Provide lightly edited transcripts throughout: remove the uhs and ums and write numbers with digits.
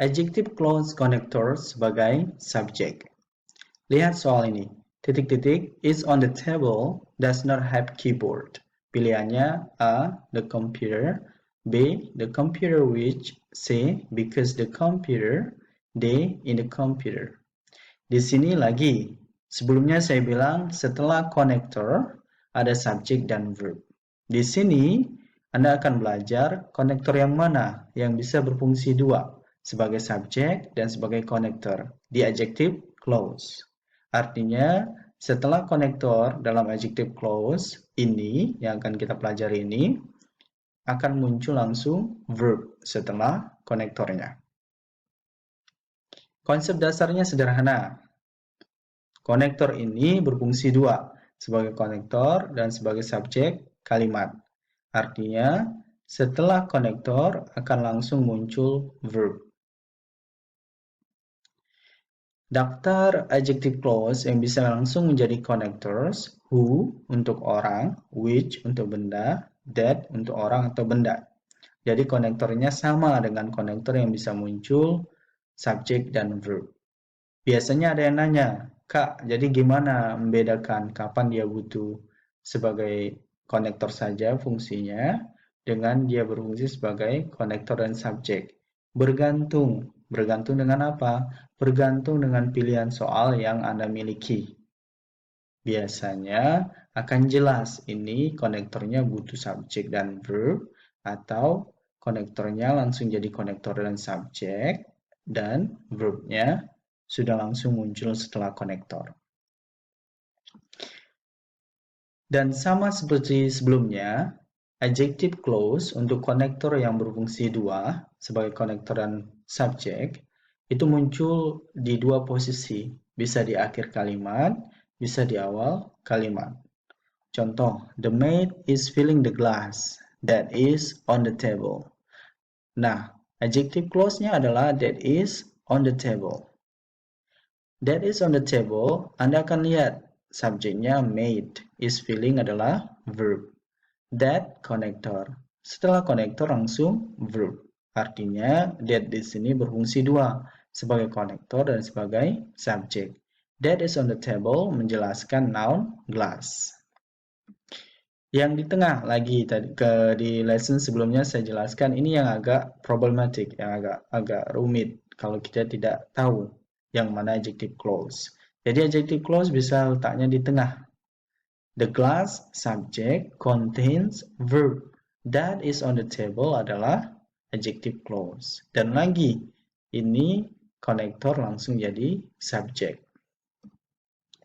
Adjective clause connector sebagai subjek. Lihat soal ini. Titik-titik is on the table does not have keyboard. Pilihannya A. The computer, B. The computer which, C. Because the computer, D. In the computer. Di sini lagi, sebelumnya saya bilang setelah konektor ada subjek dan verb. Di sini Anda akan belajar konektor yang mana yang bisa berfungsi dua, sebagai subjek dan sebagai konektor di adjective clause. Artinya, setelah konektor dalam adjective clause ini yang akan kita pelajari ini akan muncul langsung verb setelah konektornya. Konsep dasarnya sederhana. Konektor ini berfungsi dua, sebagai konektor dan sebagai subjek kalimat. Artinya, setelah konektor akan langsung muncul verb. Daftar adjective clause yang bisa langsung menjadi connectors: who untuk orang, which untuk benda, that untuk orang atau benda. Jadi konektornya sama dengan konektor yang bisa muncul subjek dan verb. Biasanya ada yang nanya, Kak, jadi gimana membedakan kapan dia butuh sebagai konektor saja fungsinya dengan dia berfungsi sebagai konektor dan subjek? Bergantung. Bergantung dengan apa? Bergantung dengan pilihan soal yang Anda miliki. Biasanya akan jelas ini konektornya butuh subjek dan verb, atau konektornya langsung jadi konektor dan subjek, dan verbnya sudah langsung muncul setelah konektor. Dan sama seperti sebelumnya, adjective clause untuk konektor yang berfungsi dua sebagai konektor dan subjek itu muncul di dua posisi, bisa di akhir kalimat, bisa di awal kalimat. Contoh, the maid is filling the glass that is on the table. Nah, adjective clause-nya adalah that is on the table. That is on the table, Anda akan lihat subjeknya maid, is filling adalah verb. That konektor. Setelah konektor langsung verb. Artinya that di sini berfungsi dua, sebagai konektor dan sebagai subjek. That is on the table menjelaskan noun glass. Yang di tengah lagi di lesson sebelumnya saya jelaskan ini yang agak problematic, yang agak rumit kalau kita tidak tahu yang mana adjective clause. Jadi adjective clause bisa letaknya di tengah. The glass subject contains verb. That is on the table adalah adjective clause. Dan lagi, ini konektor langsung jadi subjek.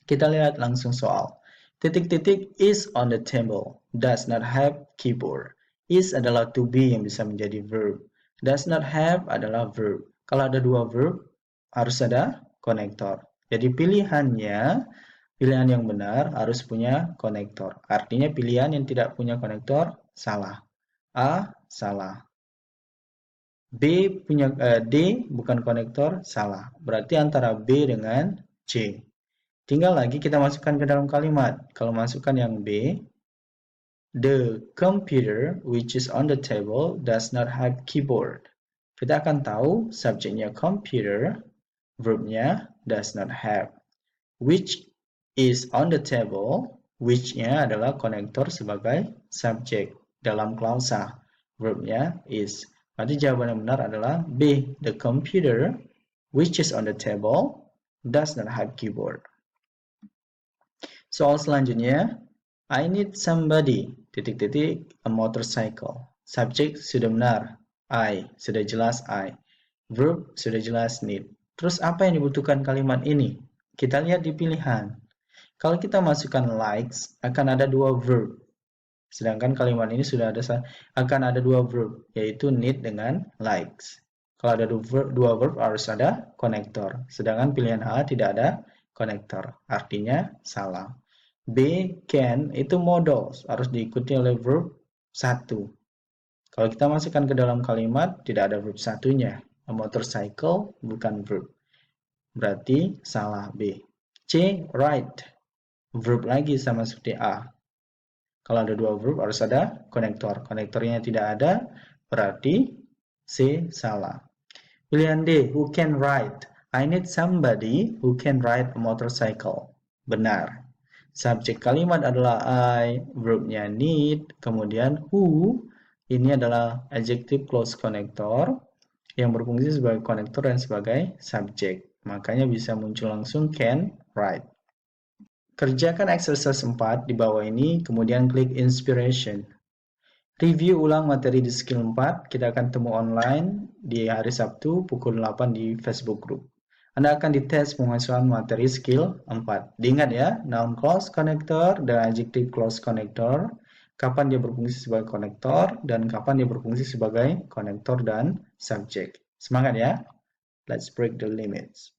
Kita lihat langsung soal. Titik-titik is on the table. Does not have keyboard. Is adalah to be yang bisa menjadi verb. Does not have adalah verb. Kalau ada dua verb, harus ada konektor. Jadi pilihan yang benar harus punya konektor. Artinya pilihan yang tidak punya konektor salah. A salah. B D bukan konektor salah. Berarti antara B dengan C. Tinggal lagi kita masukkan ke dalam kalimat. Kalau masukkan yang B, the computer which is on the table does not have keyboard. Kita akan tahu subjeknya computer, verbnya does not have. Which is on the table, which-nya adalah konektor sebagai subjek dalam klausa. Verbnya is. Berarti jawaban yang benar adalah B. The computer which is on the table does not have keyboard. Soal selanjutnya, I need somebody, titik-titik, a motorcycle. Subjek sudah benar, I, sudah jelas I. Verb sudah jelas need. Terus apa yang dibutuhkan kalimat ini? Kita lihat di pilihan. Kalau kita masukkan likes, akan ada dua verb. Sedangkan kalimat ini sudah akan ada dua verb, yaitu need dengan likes. Kalau ada dua verb harus ada konektor. Sedangkan pilihan A tidak ada konektor. Artinya salah. B, can, itu modal. Harus diikuti oleh verb satu. Kalau kita masukkan ke dalam kalimat, tidak ada verb satunya. A motorcycle bukan verb. Berarti salah B. C, right. Verb lagi sama seperti A. Kalau ada dua verb harus ada konektor. Konektornya tidak ada, berarti C salah. Pilihan D, who can ride. I need somebody who can ride a motorcycle. Benar. Subjek kalimat adalah I, verbnya need, kemudian who, ini adalah adjective clause connector yang berfungsi sebagai konektor dan sebagai subjek. Makanya bisa muncul langsung can ride. Kerjakan exercise 4 di bawah ini, kemudian klik inspiration. Review ulang materi di skill 4, kita akan temu online di hari Sabtu pukul 8 di Facebook Group. Anda akan dites pengasuhan materi skill 4. Diingat ya, noun clause connector dan adjective clause connector, kapan dia berfungsi sebagai konektor dan kapan dia berfungsi sebagai konektor dan subjek. Semangat ya, let's break the limits.